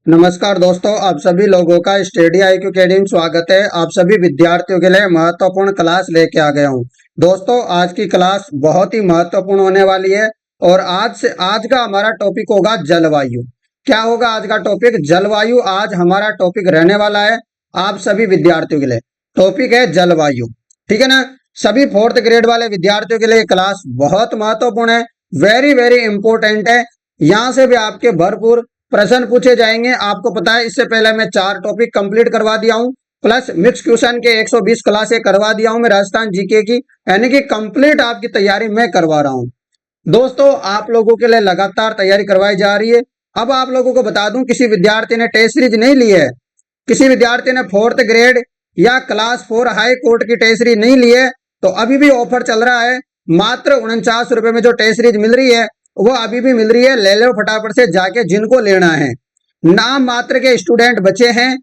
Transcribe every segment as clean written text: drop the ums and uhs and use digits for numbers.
नमस्कार दोस्तों, आप सभी लोगों का स्टडी IQ अकेडमी में स्वागत है। आप सभी विद्यार्थियों के लिए महत्वपूर्ण क्लास लेके आ गया हूं। दोस्तों, आज की क्लास बहुत ही महत्वपूर्ण होने वाली है और आज का हमारा टॉपिक होगा जलवायु। क्या होगा आज का टॉपिक? जलवायु आज हमारा टॉपिक रहने वाला है आप सभी विद्यार्थियों के लिए। टॉपिक है जलवायु, ठीक है ना। सभी 4th ग्रेड वाले विद्यार्थियों के लिए क्लास बहुत महत्वपूर्ण है, वेरी वेरी इंपॉर्टेंट है। यहाँ से भी आपके भरपूर प्रश्न पूछे जाएंगे। आपको पता है, इससे पहले मैं 4 टॉपिक कंप्लीट करवा दिया हूं, प्लस मिक्स क्वेश्चन के 120 क्लासें करवा दिया हूं मैं राजस्थान जीके की, यानी कि कंप्लीट आपकी तैयारी मैं करवा रहा हूं। दोस्तों, आप लोगों के लिए लगातार तैयारी करवाई जा रही है। अब आप लोगों को बता दूं, किसी विद्यार्थी ने टेस्ट सीरीज नहीं ली है, किसी विद्यार्थी ने 4th ग्रेड या क्लास 4 हाई कोर्ट की टेस्ट सीरीज नहीं ली है, तो अभी भी ऑफर चल रहा है। मात्र 49 रुपए में जो टेस्ट सीरीज मिल रही है वो अभी भी मिल रही है। ले लो फटाफट से जाके, जिनको लेना है। नाम मात्र के स्टूडेंट बचे हैं,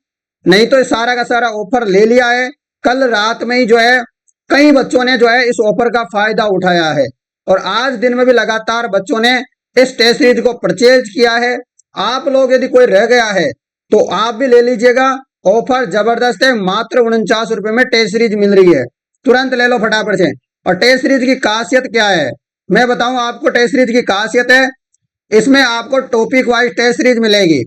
नहीं तो सारा का सारा ऑफर ले लिया है। कल रात में ही जो है कई बच्चों ने जो है इस ऑफर का फायदा उठाया है और आज दिन में भी लगातार बच्चों ने इस टेस्ट सीरीज को परचेज किया है। आप लोग यदि कोई रह गया है तो आप भी ले लीजिएगा। ऑफर जबरदस्त है, मात्र 49 रुपए में टेस्ट सीरीज मिल रही है, तुरंत ले लो फटाफट से। और टेस्ट सीरीज की खासियत क्या है मैं बताऊं आपको। टेस्ट सीरीज की खासियत है, इसमें आपको टॉपिक वाइज टेस्ट सीरीज मिलेगी।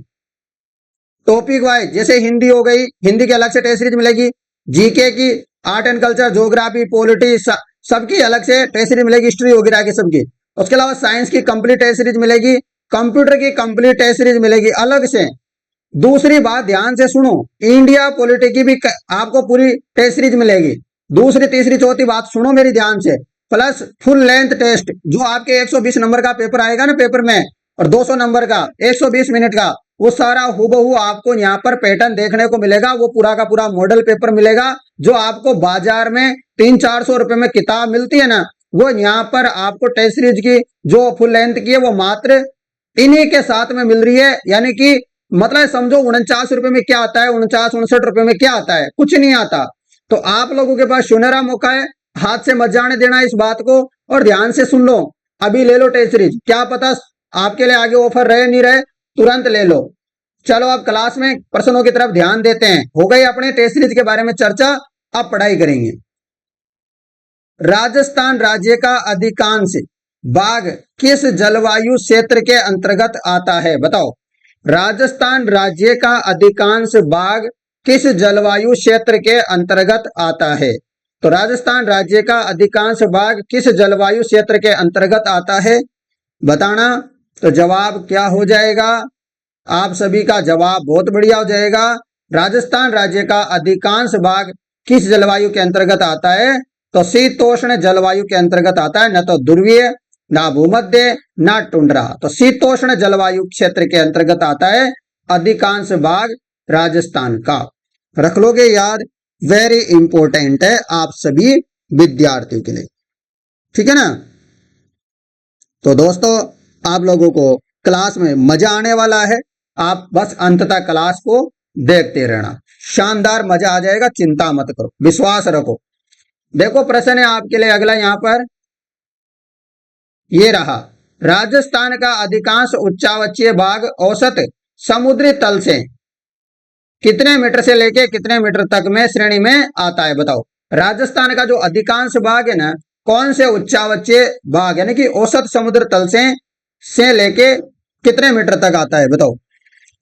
टॉपिक वाइज, जैसे हिंदी हो गई, हिंदी की अलग से टेस्ट सीरीज मिलेगी, जीके की, art and culture, geography, polity, सबकी अलग से टेस्ट सीरीज मिलेगी, हिस्ट्री वगैरह की सबकी। उसके अलावा साइंस की कंप्लीट टेस्ट सीरीज मिलेगी, कंप्यूटर की कंप्लीट टेस्ट सीरीज मिलेगी अलग से। दूसरी बात ध्यान से सुनो, इंडिया पॉलिटी की भी आपको पूरी टेस्ट सीरीज मिलेगी। दूसरी तीसरी चौथी बात सुनो मेरी ध्यान से, प्लस फुल लेंथ टेस्ट जो आपके 120 नंबर का पेपर आएगा ना पेपर में, और 200 नंबर का 120 मिनट का, वो सारा हुबहू आपको यहाँ पर पैटर्न देखने को मिलेगा। वो पूरा का पूरा मॉडल पेपर मिलेगा जो आपको बाजार में 300-400 रुपए में किताब मिलती है ना, वो यहाँ पर आपको टेस्ट सीरीज की जो फुल लेंथ की है वो मात्र इन्हीं के साथ में मिल रही है। यानी कि मतलब समझो 49 रुपए में क्या आता है, 49-59 रुपए में क्या आता है, कुछ नहीं आता। तो आप लोगों के पास सुनहरा मौका है, हाथ से मत जाने देना इस बात को, और ध्यान से सुन लो। अभी ले लो टेस्ट सीरीज, क्या पता आपके लिए आगे ऑफर रहे नहीं रहे, तुरंत ले लो। चलो अब क्लास में प्रश्नों की तरफ ध्यान देते हैं। हो गई अपने टेस्ट सीरीज के बारे में चर्चा, अब पढ़ाई करेंगे। राजस्थान राज्य का अधिकांश भाग किस जलवायु क्षेत्र के अंतर्गत आता है? बताओ, राजस्थान राज्य का अधिकांश भाग किस जलवायु क्षेत्र के अंतर्गत आता है? तो राजस्थान राज्य का अधिकांश भाग किस जलवायु क्षेत्र के अंतर्गत आता है, बताना। तो जवाब क्या हो जाएगा? आप सभी का जवाब बहुत बढ़िया हो जाएगा। राजस्थान राज्य का अधिकांश भाग किस जलवायु के अंतर्गत आता है? तो शीतोष्ण जलवायु के अंतर्गत आता है, न तो ध्रुवीय, ना भूमध्य, ना टुंड्रा। तो शीतोष्ण जलवायु क्षेत्र के अंतर्गत आता है अधिकांश भाग राजस्थान का। रख लोगे याद, वेरी इंपॉर्टेंट है आप सभी विद्यार्थियों के लिए, ठीक है ना। तो दोस्तों, आप लोगों को क्लास में मजा आने वाला है, आप बस अंत तक क्लास को देखते रहना, शानदार मजा आ जाएगा, चिंता मत करो, विश्वास रखो। देखो प्रश्न है आपके लिए अगला, यहां पर ये रहा। राजस्थान का अधिकांश उच्चावचीय भाग औसत समुद्री तल से कितने मीटर से लेके कितने मीटर तक में श्रेणी में आता है? बताओ, राजस्थान का जो अधिकांश भाग है ना, कौन से उच्चावचीय भाग यानी कि औसत समुद्र तल से लेके कितने मीटर तक आता है? बताओ।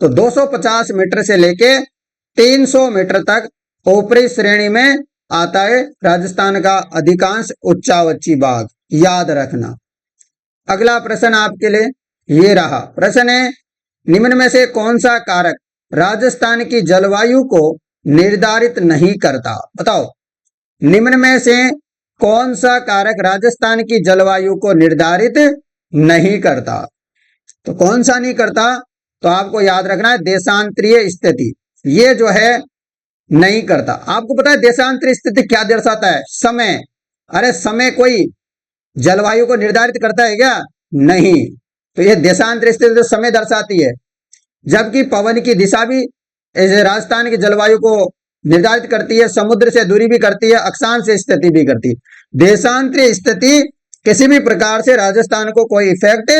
तो 250 मीटर से लेके 300 मीटर तक ऊपरी श्रेणी में आता है राजस्थान का अधिकांश उच्चावची भाग, याद रखना। अगला प्रश्न आपके लिए ये रहा। प्रश्न है, निम्न में से कौन सा कारक राजस्थान की जलवायु को निर्धारित नहीं करता? बताओ, निम्न में से कौन सा कारक राजस्थान की जलवायु को निर्धारित नहीं करता? तो कौन सा नहीं करता? तो आपको याद रखना है देशांतरीय स्थिति, ये जो है नहीं करता। आपको पता है देशांतरीय स्थिति क्या दर्शाता है? समय। अरे समय कोई जलवायु को निर्धारित करता है क्या? नहीं। तो ये देशांतरीय स्थिति तो समय दर्शाती है, जबकि पवन की दिशा भी राजस्थान की जलवायु को निर्धारित करती है, समुद्र से दूरी भी करती है, अक्षांश स्थिति भी करती है। देशांतरीय स्थिति किसी भी प्रकार से राजस्थान को कोई इफेक्ट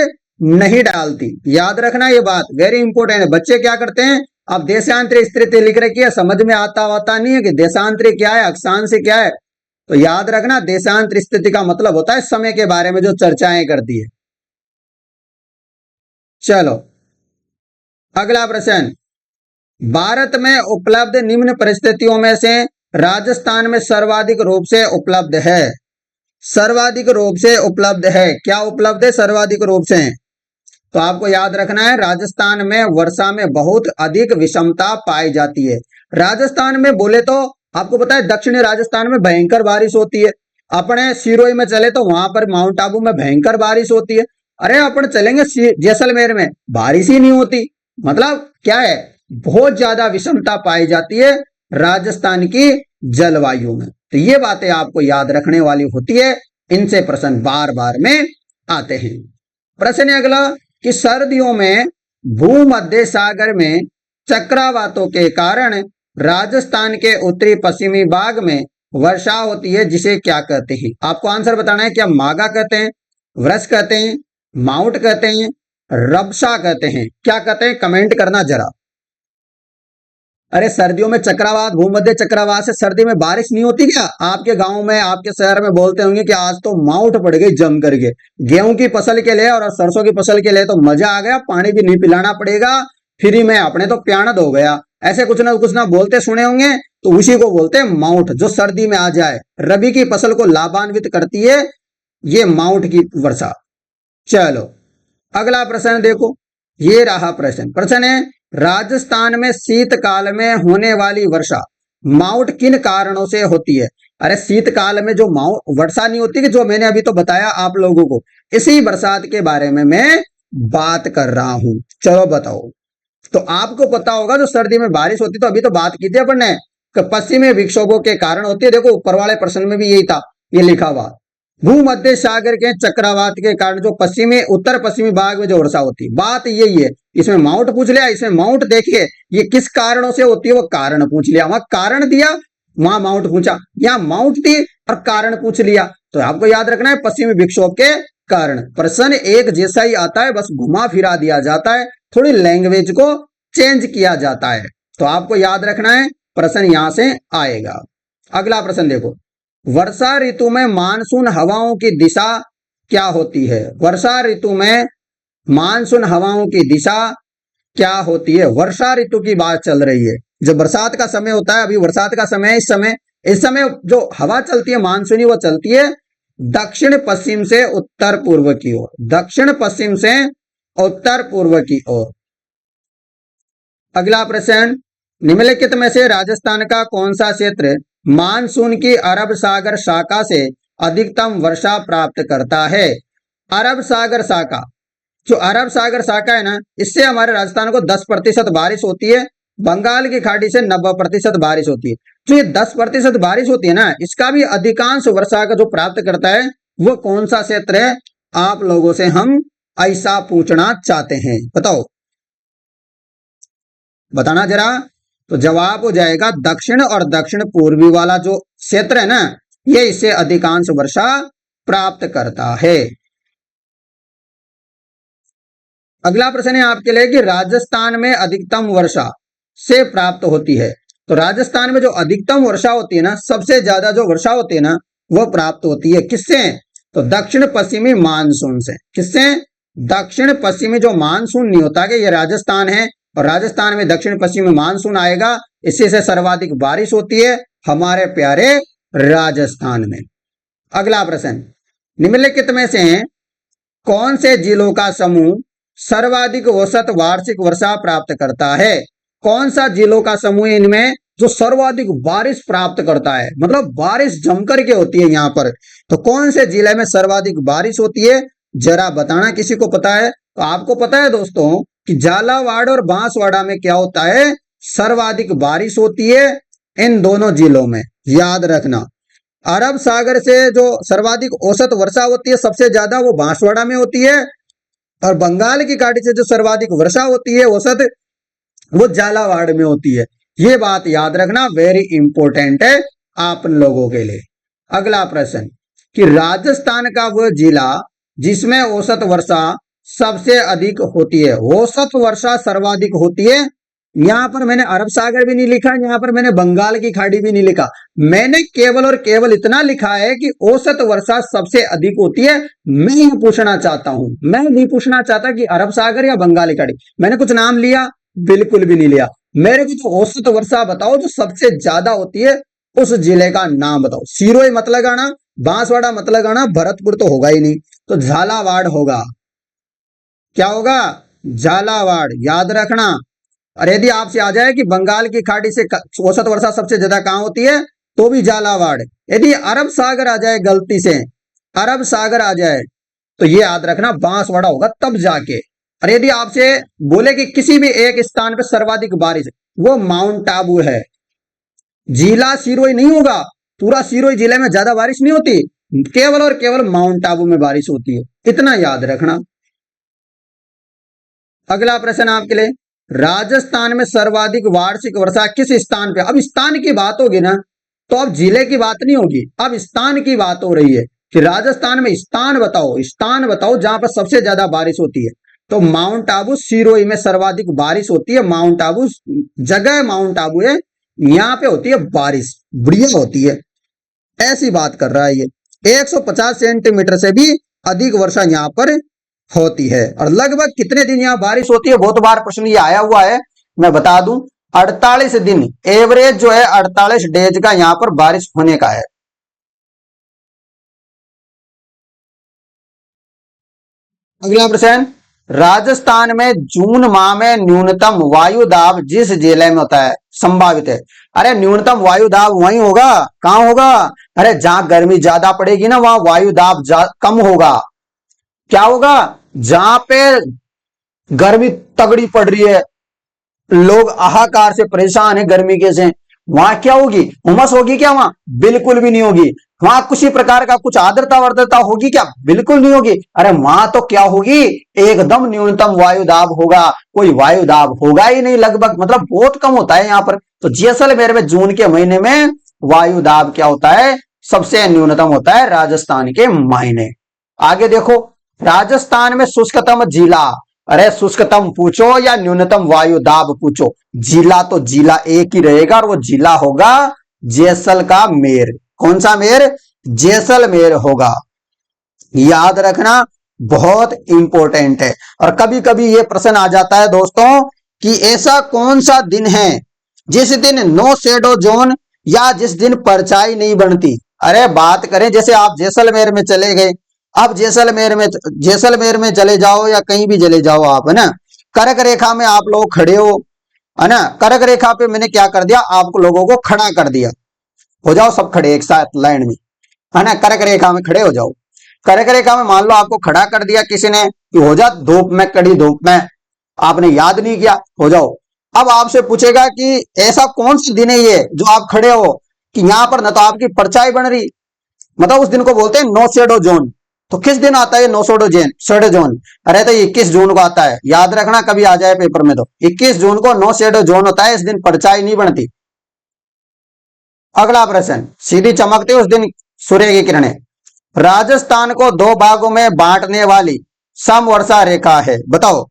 नहीं डालती। याद रखना ये बात, वेरी इंपॉर्टेंट है। बच्चे क्या करते हैं, अब देशांतरी स्थिति लिख रखी है, समझ में आता नहीं है कि देशांतरी क्या है, अक्षांश क्या है। तो याद रखना देशांतर स्थिति का मतलब होता है समय के बारे में जो चर्चाएं करती है। चलो अगला प्रश्न, भारत में उपलब्ध निम्न परिस्थितियों में से राजस्थान में सर्वाधिक रूप से उपलब्ध है। सर्वाधिक रूप से उपलब्ध है, क्या उपलब्ध है, सर्वाधिक रूप से। तो आपको याद रखना है राजस्थान में वर्षा में बहुत अधिक विषमता पाई जाती है। राजस्थान में बोले तो आपको पता है दक्षिणी राजस्थान में भयंकर बारिश होती है। अपने सिरोही में चले तो वहां पर माउंट आबू में भयंकर बारिश होती है। अरे अपन चलेंगे जैसलमेर में बारिश ही नहीं होती। मतलब क्या है, बहुत ज्यादा विषमता पाई जाती है राजस्थान की जलवायु में। तो ये बातें आपको याद रखने वाली होती है, इनसे प्रश्न बार बार में आते हैं। प्रश्न अगला कि सर्दियों में भूमध्य सागर में चक्रवातों के कारण राजस्थान के उत्तरी पश्चिमी भाग में वर्षा होती है, जिसे क्या कहते हैं। आपको आंसर बताना है, क्या मागा कहते हैं, वृष कहते हैं, माउंट कहते हैं, रबसा कहते हैं, क्या कहते हैं, कमेंट करना जरा। अरे सर्दियों में चक्रवात, भूमध्य चक्रवात से सर्दी में बारिश नहीं होती क्या। आपके गांव में आपके शहर में बोलते होंगे कि आज तो माउंट पड़ गई जम करके। गेहूं की फसल के लिए और सरसों की फसल के लिए तो मजा आ गया, पानी भी नहीं पिलाना पड़ेगा, फ्री में अपने तो प्यानद हो गया। ऐसे कुछ ना बोलते सुने होंगे, तो उसी को बोलते हैं माउंट, जो सर्दी में आ जाए, रबी की फसल को लाभान्वित करती है ये माउंट की वर्षा। चलो अगला प्रश्न देखो, ये रहा प्रश्न है राजस्थान में शीतकाल में होने वाली वर्षा माउंट किन कारणों से होती है। अरे शीतकाल में जो माउंट वर्षा नहीं होती कि जो मैंने अभी तो बताया आप लोगों को, इसी बरसात के बारे में मैं बात कर रहा हूं। चलो बताओ। तो आपको पता होगा जो सर्दी में बारिश होती, तो अभी तो बात की थी अपन ने कि पश्चिमी विक्षोभों के कारण होती है। देखो ऊपर वाले प्रश्न में भी यही था, ये लिखा हुआ भूमध्य सागर के चक्रवात के कारण जो पश्चिमी उत्तर पश्चिमी भाग में जो वर्षा होती है, बात यही है। इसमें माउंट पूछ लिया, इसमें माउंट देखिए ये किस कारणों से होती है, वो कारण पूछ लिया, वहां कारण दिया वहां माउंट पूछा, यहाँ माउंट थी और कारण पूछ लिया। तो आपको याद रखना है पश्चिमी विक्षोभ के कारण। प्रश्न एक जैसा ही आता है, बस घुमा फिरा दिया जाता है, थोड़ी लैंग्वेज को चेंज किया जाता है। तो आपको याद रखना है प्रश्न यहां से आएगा। अगला प्रश्न देखो, वर्षा ऋतु में मानसून हवाओं की दिशा क्या होती है। वर्षा ऋतु में मानसून हवाओं की दिशा क्या होती है। वर्षा ऋतु की बात चल रही है, जब बरसात का समय होता है, अभी बरसात का समय है, इस समय जो हवा चलती है मानसूनी, वो चलती है दक्षिण पश्चिम से उत्तर पूर्व की ओर। दक्षिण पश्चिम से उत्तर पूर्व की ओर। अगला प्रश्न, निम्नलिखित में से राजस्थान का कौन सा क्षेत्र मानसून की अरब सागर शाखा से अधिकतम वर्षा प्राप्त करता है। अरब सागर शाखा, जो अरब सागर शाखा है ना, इससे हमारे राजस्थान को 10% बारिश होती है। बंगाल की खाड़ी से 90% बारिश होती है। जो ये 10% बारिश होती है ना, इसका भी अधिकांश वर्षा का जो प्राप्त करता है वो कौन सा क्षेत्र है, आप लोगों से हम ऐसा पूछना चाहते हैं, बताओ, बताना जरा। तो जवाब हो जाएगा दक्षिण और दक्षिण पूर्वी वाला जो क्षेत्र है ना, ये इससे अधिकांश वर्षा प्राप्त करता है। अगला प्रश्न है आपके लिए कि राजस्थान में अधिकतम वर्षा से प्राप्त होती है। तो राजस्थान में जो अधिकतम वर्षा होती है ना, सबसे ज्यादा जो वर्षा होती है ना, वो प्राप्त होती है किससे, तो दक्षिण पश्चिमी मानसून से। किससे, दक्षिण पश्चिमी जो मानसून नहीं होता कि ये राजस्थान है, और राजस्थान में दक्षिण पश्चिमी मानसून आएगा, इसी से सर्वाधिक बारिश होती है हमारे प्यारे राजस्थान में। अगला प्रश्न, निम्नलिखित में से कौन से जिलों का समूह सर्वाधिक औसत वार्षिक वर्षा प्राप्त करता है। कौन सा जिलों का समूह इनमें जो सर्वाधिक बारिश प्राप्त करता है, मतलब बारिश जमकर के होती है यहाँ पर। तो कौन से जिले में सर्वाधिक बारिश होती है, जरा बताना, किसी को पता है। तो आपको पता है दोस्तों कि झालावाड़ और बांसवाड़ा में क्या होता है, सर्वाधिक बारिश होती है इन दोनों जिलों में। याद रखना, अरब सागर से जो सर्वाधिक औसत वर्षा होती है सबसे ज्यादा वो बांसवाड़ा में होती है, और बंगाल की खाड़ी से जो सर्वाधिक वर्षा होती है औसत, वो झालावाड़ में होती है। ये बात याद रखना, वेरी इंपॉर्टेंट है आप लोगों के लिए। अगला प्रश्न कि राजस्थान का वह जिला जिसमें औसत वर्षा सबसे अधिक होती है। औसत वर्षा सर्वाधिक होती है। यहां पर मैंने अरब सागर भी नहीं लिखा, यहां पर मैंने बंगाल की खाड़ी भी नहीं लिखा। मैंने केवल और केवल इतना लिखा है कि औसत वर्षा सबसे अधिक होती है। मैं ये पूछना चाहता हूं, मैं नहीं पूछना चाहता कि अरब सागर या बंगाली खाड़ी। मैंने कुछ नाम लिया? बिल्कुल भी नहीं लिया। मेरे को तो औसत वर्षा बताओ जो सबसे ज्यादा होती है, उस जिले का नाम बताओ। सिरोही मत लगाना, बांसवाड़ा मत लगाना, भरतपुर तो होगा ही नहीं, तो झालावाड़ होगा। क्या होगा? झालावाड़, याद रखना। और यदि आपसे आ जाए कि बंगाल की खाड़ी से औसत वर्षा सबसे ज्यादा कहां होती है, तो भी झालावाड़। यदि अरब सागर आ जाए गलती से, अरब सागर आ जाए, तो ये याद रखना बांसवाड़ा होगा तब जाके। और यदि आपसे बोले कि किसी भी एक स्थान पर सर्वाधिक बारिश, वो माउंट आबू है। जिला सिरोही नहीं होगा, पूरा सिरोही जिले में ज्यादा बारिश नहीं होती, केवल और केवल माउंट आबू में बारिश होती है। इतना याद रखना। अगला प्रश्न आपके लिए, राजस्थान में सर्वाधिक वार्षिक वर्षा किस स्थान पे? अब स्थान की बात होगी ना, तो अब जिले की बात नहीं होगी, अब स्थान की बात हो रही है कि राजस्थान में स्थान बताओ, स्थान बताओ जहां पर सबसे ज्यादा बारिश होती है। तो माउंट आबू सिरोही में सर्वाधिक बारिश होती है। माउंट आबू जगह, माउंट आबू है, यहां पे होती है बारिश, बढ़िया होती है। ऐसी बात कर रहा है ये। 150 सेंटीमीटर से भी अधिक वर्षा यहाँ पर होती है। और लगभग कितने दिन यहाँ बारिश होती है? बहुत बार प्रश्न ये आया हुआ है, मैं बता दूं, 48 दिन एवरेज जो है 48 डेज का यहाँ पर बारिश होने का है। अगला प्रश्न, राजस्थान में जून माह में न्यूनतम वायु दाब जिस जिले में होता है संभावित है। अरे न्यूनतम वायु दाब वहीं होगा, कहां होगा? अरे जहां गर्मी ज्यादा पड़ेगी ना, वहां वायु दाब कम होगा। क्या होगा? जहां पे गर्मी तगड़ी पड़ रही है, लोग हाहाकार से परेशान है गर्मी के से, वहां क्या होगी? उमस होगी क्या? वहां बिल्कुल भी नहीं होगी। वहां किसी प्रकार का कुछ आर्द्रता वर्द्रता होगी क्या? बिल्कुल नहीं होगी। अरे वहां तो क्या होगी? एकदम न्यूनतम वायु दाब होगा, कोई वायु दाब होगा ही नहीं, लगभग मतलब बहुत कम होता है यहाँ पर। तो जैसलमेर में जून के महीने में वायु दाब क्या होता है? सबसे न्यूनतम होता है राजस्थान के महीने। आगे देखो, राजस्थान में शुष्कतम जिला। अरे शुष्कतम पूछो या न्यूनतम वायु दाब पूछो, जिला तो जिला एक ही रहेगा, और वो जिला होगा जैसलमेर। कौन सा मेर? जैसलमेर होगा। याद रखना, बहुत इंपॉर्टेंट है। और कभी कभी ये प्रश्न आ जाता है दोस्तों कि ऐसा कौन सा दिन है जिस दिन नो शेडो जोन या जिस दिन परछाई नहीं बनती। अरे बात करें, जैसे आप जैसलमेर में चले गए, अब जैसलमेर में चले जाओ या कहीं भी चले जाओ आप, है ना, कर्क रेखा में आप लोग खड़े हो, है ना, कर्क रेखा पे मैंने क्या कर दिया, आप लोगों को खड़ा कर दिया। हो जाओ सब खड़े एक साथ लाइन में, है ना, कर्क रेखा में खड़े हो जाओ। कर्क रेखा में मान लो आपको खड़ा कर दिया किसी ने कि हो जा धूप में, कड़ी धूप में, आपने याद नहीं किया, हो जाओ। अब आपसे पूछेगा कि ऐसा कौन सा दिन है ये जो आप खड़े हो कि यहां पर न तो आपकी परछाई बन रही, मतलब उस दिन को बोलते हैं नो शेडो जोन। तो किस दिन आता है नो शेडो जोन? अरे तो 21 जून को आता है, याद रखना, कभी आ जाए पेपर में तो 21 जून को नो शेडो जोन होता है, इस दिन परछाई नहीं बनती। अगला प्रश्न, सीधी चमकती उस दिन सूर्य की किरणें। राजस्थान को दो भागों में बांटने वाली समवर्षा रेखा है, बताओ।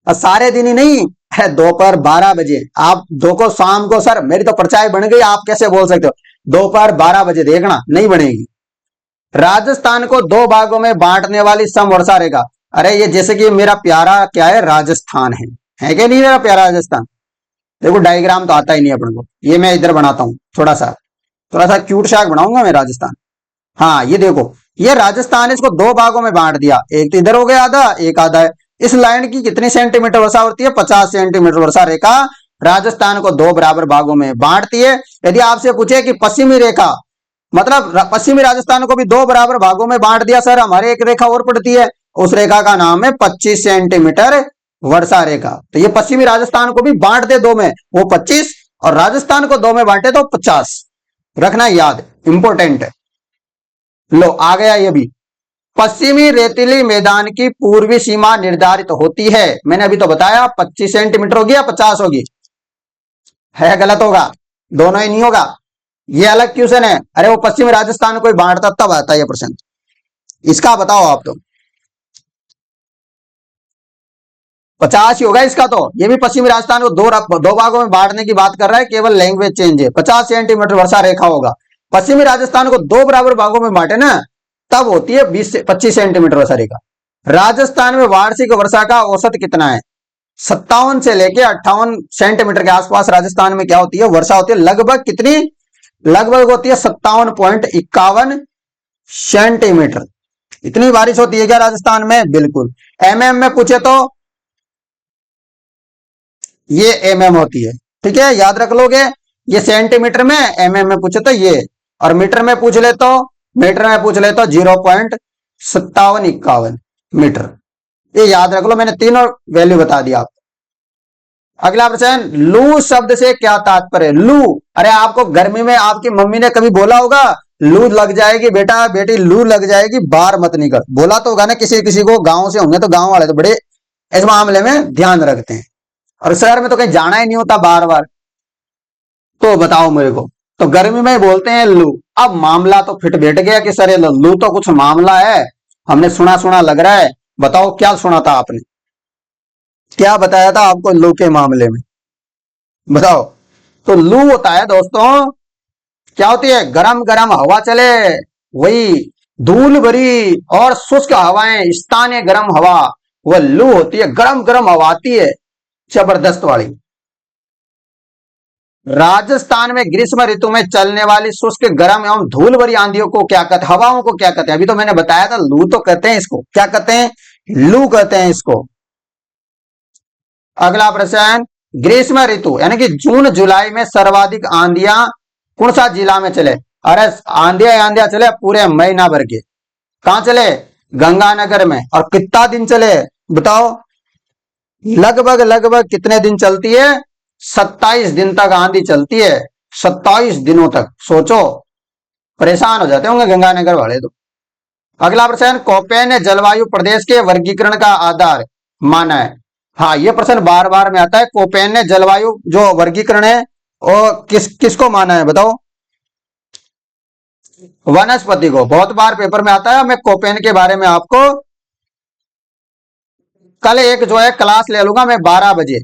सारे दिन ही नहीं है, दोपहर 12 बजे आप दो को शाम को, सर मेरी तो परछाई बन गई, आप कैसे बोल सकते हो? दोपहर 12 बजे देखना, नहीं बनेगी। राजस्थान को दो भागों में बांटने वाली समवर्षा रेखा। अरे ये जैसे कि मेरा प्यारा क्या है, राजस्थान है कि नहीं मेरा प्यारा राजस्थान? देखो डायग्राम तो आता ही नहीं अपन को, ये मैं इधर बनाता हूँ, थोड़ा सा क्यूट शाक बनाऊंगा मैं राजस्थान। हाँ ये देखो, ये राजस्थान है, इसको दो भागों में बांट दिया, एक तो इधर हो गया आधा, एक आधा है। इस लाइन की कितनी सेंटीमीटर वर्षा होती है? 50 सेंटीमीटर वर्षा रेखा राजस्थान को दो बराबर भागों में बांटती है। यदि आपसे पूछे कि पश्चिमी रेखा, मतलब पश्चिमी राजस्थान को भी दो बराबर भागों में बांट दिया, सर हमारे एक रेखा और पड़ती है, उस रेखा का नाम है 25 सेंटीमीटर वर्षा रेखा। तो ये पश्चिमी राजस्थान को भी बांट दे दो में, वो 25, और राजस्थान को दो में बांटे तो 50, रखना याद, इंपोर्टेंट है। लो आ गया ये भी। पश्चिमी रेतीली मैदान की पूर्वी सीमा निर्धारित होती है, मैंने अभी तो बताया 25 सेंटीमीटर होगी या 50 होगी? है गलत होगा, दोनों ही नहीं होगा। ये अलग क्वेश्चन है, अरे वो पश्चिमी राजस्थान को बांटता तब आता है ये प्रश्न, इसका बताओ आप तो। 50 ही होगा इसका। तो ये भी पश्चिमी राजस्थान को दो भागों में बांटने की बात कर रहा है, केवल लैंग्वेज चेंज है। 50 सेंटीमीटर वर्षा रेखा होगा। पश्चिमी राजस्थान को दो बराबर भागों में बांटे ना, तब होती है 20 से 25 सेंटीमीटर वर्षा रेखा। राजस्थान में वार्षिक वर्षा का औसत कितना है? 57 से लेके 58 सेंटीमीटर के आसपास राजस्थान में क्या होती है? वर्षा होती है। लगभग कितनी? लगभग होती है 57.51 सेंटीमीटर। इतनी बारिश होती है क्या राजस्थान में? बिल्कुल। एमएम में पूछे तो ये एमएम होती है, ठीक है, याद रख लोगे। ये सेंटीमीटर में, एमएम में पूछे तो ये, और मीटर में पूछ ले तो, मीटर में पूछ ले तो 0.5751 मीटर। ये याद रख लो, मैंने तीनों वैल्यू बता दिया आपको। अगला प्रश्न, लू शब्द से क्या तात्पर्य? लू, अरे आपको गर्मी में आपकी मम्मी ने कभी बोला होगा लू लग जाएगी बेटा, बेटी लू लग जाएगी, बाहर मत निकल, बोला तो होगा ना किसी किसी को। गांव से होंगे तो गांव वाले तो बड़े इस मामले में ध्यान रखते हैं, और शहर में तो कहीं जाना ही नहीं होता बार बार। तो बताओ मेरे को, तो गर्मी में बोलते हैं लू। अब मामला तो फिट बैठ गया कि सर लू तो कुछ मामला है, हमने सुना सुना लग रहा है। बताओ क्या सुना था आपने, क्या बताया था आपको लू के मामले में? बताओ। तो लू होता है दोस्तों, क्या होती है? गरम गरम हवा चले, वही धूल भरी और शुष्क हवाएं, स्थानीय गर्म हवा, वह लू होती है। गरम गरम हवा आती है, जबरदस्त वाली। राजस्थान में ग्रीष्म ऋतु में चलने वाली शुष्क गर्म एवं धूल भरी आंधियों को क्या कहते हैं? हवाओं को क्या कहते हैं? अभी तो मैंने बताया था, लू तो कहते हैं इसको। क्या कहते हैं? लू कहते हैं इसको। अगला प्रश्न, ग्रीष्म ऋतु यानी कि जून जुलाई में सर्वाधिक आंधियां कौन सा जिला में चले? अरे आंधिया आंधिया चले पूरे महीना भर के। कहां चले? गंगानगर में। और कितना दिन चले बताओ? लगभग लगभग कितने दिन चलती है? 27 दिन तक आंधी चलती है, 27 दिनों तक। सोचो, परेशान हो जाते होंगे गंगानगर वाले तो। अगला प्रश्न, कोपेन ने जलवायु प्रदेश के वर्गीकरण का आधार माना है। हाँ, यह प्रश्न बार बार में आता है। कोपेन ने जलवायु जो वर्गीकरण है वो किसको माना है बताओ? वनस्पति को। बहुत बार पेपर में आता है। मैं कोपेन के बारे में आपको कल एक जो है क्लास ले लूंगा मैं 12 बजे।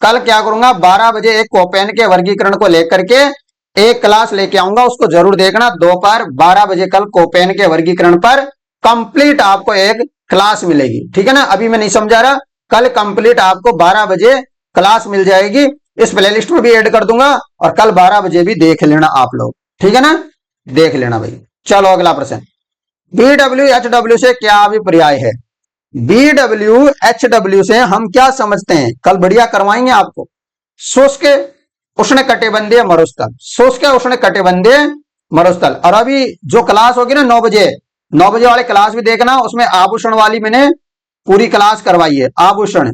कल क्या करूंगा, 12 बजे एक कोपेन के वर्गीकरण को लेकर के एक क्लास लेके आऊंगा, उसको जरूर देखना। दोपहर 12 बजे कल कोपेन के वर्गीकरण पर कंप्लीट आपको एक क्लास मिलेगी, ठीक है ना। अभी मैं नहीं समझा रहा, कल कंप्लीट आपको 12 बजे क्लास मिल जाएगी। इस प्लेलिस्ट में भी ऐड कर दूंगा, और कल 12 बजे भी देख लेना आप लोग, ठीक है ना, देख लेना भाई। चलो अगला प्रश्न, BWHW से क्या अभिप्राय है? BWHW से हम क्या समझते हैं? कल बढ़िया करवाएंगे आपको। शुष्क उष्ण कटिबंधीय मरुस्थल, शुष्क उष्ण कटिबंधीय मरुस्थल। और अभी जो क्लास होगी ना 9 बजे, 9 बजे वाले क्लास भी देखना, उसमें आभूषण वाली मैंने पूरी क्लास करवाई है। आभूषण,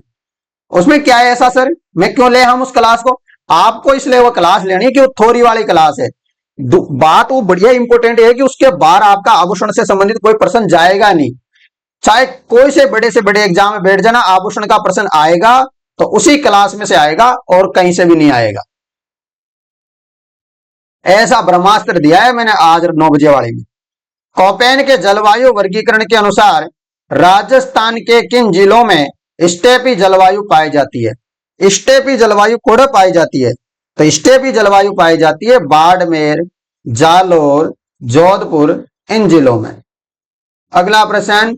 उसमें क्या है ऐसा सर, मैं क्यों ले हम उस क्लास को? आपको इसलिए वो क्लास लेनी है कि वो थोड़ी वाली क्लास है। बात वो बढ़िया इंपॉर्टेंट है कि उसके बाहर आपका आभूषण से संबंधित कोई प्रश्न जाएगा नहीं। चाहे कोई से बड़े एग्जाम में बैठ जाना, आभूषण का प्रश्न आएगा तो उसी क्लास में से आएगा और कहीं से भी नहीं आएगा। ऐसा ब्रह्मास्त्र दिया है मैंने आज 9 बजे वाले में। कोपेन के जलवायु वर्गीकरण के अनुसार राजस्थान के किन जिलों में स्टेपी जलवायु पाई जाती है? स्टेपी जलवायु कौन पाई जाती है? तो स्टेपी जलवायु पाई जाती है बाड़मेर, जालोर, जोधपुर, इन जिलों में। अगला प्रश्न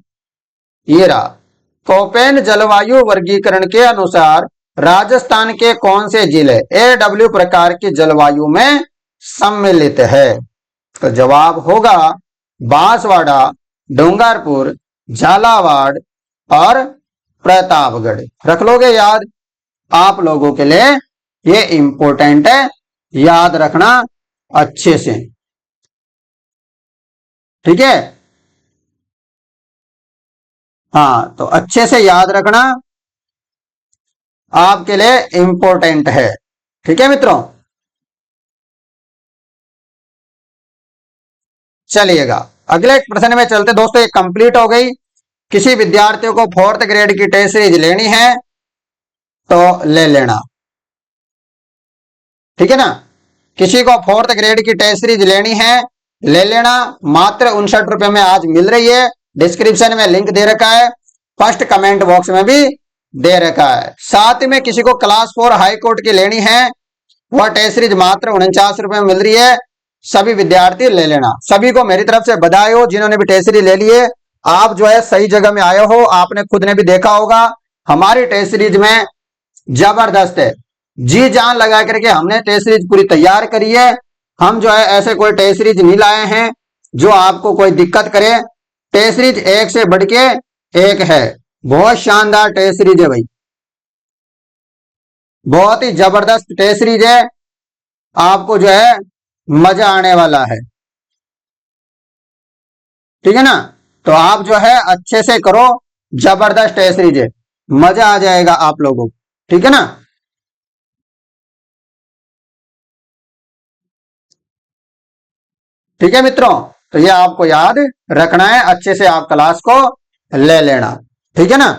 ये रहा, कोपेन जलवायु वर्गीकरण के अनुसार राजस्थान के कौन से जिले AW प्रकार की जलवायु में सम्मिलित है? तो जवाब होगा बांसवाड़ा, डूंगरपुर, झालावाड़ और प्रतापगढ़। रख लोगे याद, आप लोगों के लिए ये इंपॉर्टेंट है, याद रखना अच्छे से, ठीक है। हाँ, तो अच्छे से याद रखना, आपके लिए इंपॉर्टेंट है, ठीक है मित्रों। चलिएगा अगले प्रश्न में चलते दोस्तों। ये कंप्लीट हो गई। किसी विद्यार्थियों को 4th ग्रेड की टेस्ट सीरीज लेनी है तो ले लेना, ठीक है ना। किसी को 4th ग्रेड की टेस्ट सीरीज लेनी है ले लेना, मात्र 59 रुपए में आज मिल रही है। डिस्क्रिप्शन में लिंक दे रखा है, फर्स्ट कमेंट बॉक्स में भी दे रखा है। साथ में किसी को क्लास 4 हाई कोर्ट की लेनी है, वह टेस्ट सीरीज मात्र 49 रुपए में मिल रही है। सभी विद्यार्थी ले लेना। सभी को मेरी तरफ से बधाई हो जिन्होंने भी टेस्ट सीरीज ले लिए। आप जो है सही जगह में आए हो। आपने खुद ने भी देखा होगा हमारी टेस्ट सीरीज में जबरदस्त है, जी जान लगा करके हमने टेस्ट सीरीज पूरी तैयार करी है। हम जो है ऐसे कोई टेस्ट सीरीज नहीं लाए हैं जो आपको कोई दिक्कत करे। टेस्ट सीरीज एक से बढ़ के एक है, बहुत शानदार टेस्ट सीरीज है भाई, बहुत ही जबरदस्त टेस्ट सीरीज है। आपको जो है मजा आने वाला है, ठीक है ना। तो आप जो है अच्छे से करो, जबरदस्त टेस्ट सीरीज है, मजा आ जाएगा आप लोगों को, ठीक है ना। ठीक है मित्रों, तो ये आपको याद रखना है, अच्छे से आप क्लास को ले लेना, ठीक है ना।